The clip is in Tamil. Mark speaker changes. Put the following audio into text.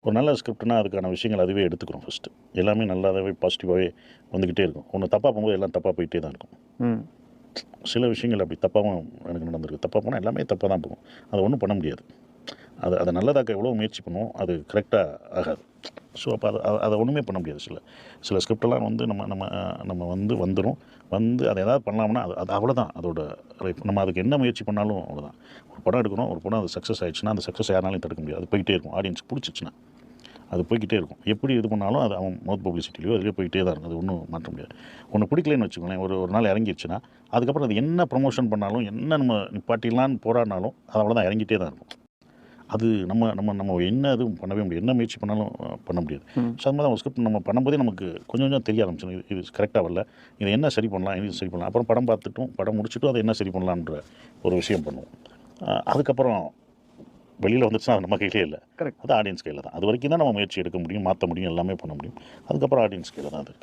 Speaker 1: ஒரு நல்ல ஸ்கிரிப்ட்னா அதுக்கான விஷயங்கள் அதுவே எடுத்துக்கிறோம் ஃபஸ்ட்டு. எல்லாமே நல்லாவே பாசிட்டிவாகவே வந்துக்கிட்டே இருக்கும். ஒன்று தப்பாக போகும்போது எல்லாம் தப்பாக போயிட்டே தான் இருக்கும்.
Speaker 2: ம்.
Speaker 1: சில விஷயங்கள் அப்படி தப்பாகவும் எனக்கு நடந்திருக்கு. தப்பாக போனால் எல்லாமே தப்பாக தான் போகும். அதை ஒன்றும் பண்ண முடியாது. அதை நல்லதாக்க எவ்வளோ முயற்சி பண்ணுவோம், அது கரெக்டாக ஆகாது. ஸோ அப்போ அதை ஒன்றுமே பண்ண முடியாது. சில சில ஸ்கிரிப்டெல்லாம் வந்து நம்ம நம்ம நம்ம வந்துடும். அதை ஏதாவது பண்ணலாம்னா அது அது அவ்வளோதான் அதோட லைஃப். நம்ம அதுக்கு என்ன முயற்சி பண்ணாலும் அவ்வளோதான். ஒரு படம் எடுக்கிறோம், ஒரு படம் அது சக்ஸஸ் ஆயிடுச்சுன்னா அந்த சக்ஸஸ் யாராலையும் தடுக்க முடியாது. அது போயிட்டே இருக்கும். ஆடியன்ஸ் பிடிச்சிச்சுன்னா அது போய்கிட்டே இருக்கும். எப்படி இது பண்ணாலும் அது அவன் மவுத் பப்ளிசிட்டிலையோ அதிலே போயிட்டே தான் இருக்கும். அது ஒன்றும் மாற்ற முடியாது. ஒன்று பிடிக்கலன்னு வச்சுக்கோங்களேன், ஒரு நாள் இறங்கிடுச்சுன்னா அதுக்கப்புறம் அது என்ன ப்ரமோஷன் பண்ணாலும் என்ன நம்ம நிப்பாட்டிடலான்னு போராடினாலும் அது அவ்வளோதான், இறங்கிட்டே தான் இருக்கும். அது நம்ம நம்ம நம்ம என்ன எதுவும் பண்ணவே முடியாது. என்ன முயற்சி பண்ணாலும் பண்ண முடியாது. ஸோ அது மாதிரி தான் ஒரு ஸ்கிரிப்ட் நம்ம பண்ணும்போதே நமக்கு கொஞ்சம் கொஞ்சம் தெரிய ஆரம்பிச்சிடும். இது கரெக்டாக வரல, இதை என்ன சரி பண்ணலாம், இது சரி பண்ணலாம். அப்புறம் படம் பார்த்துட்டும் படம் முடிச்சுட்டும் அதை என்ன சரி பண்ணலான்ற ஒரு விஷயம் பண்ணுவோம். அதுக்கப்புறம் வெளியில் வந்துச்சுன்னா அது நம்ம கையிலே இல்லை.
Speaker 2: கரெக்ட்.
Speaker 1: அது ஆடியன்ஸ் கையில் தான். அது வரைக்கும் தான் நம்ம முயற்சி எடுக்க முடியும், மாற்ற முடியும், எல்லாமே பண்ண முடியும். அதுக்கப்புறம் ஆடியன்ஸ் கையில் தான் அது.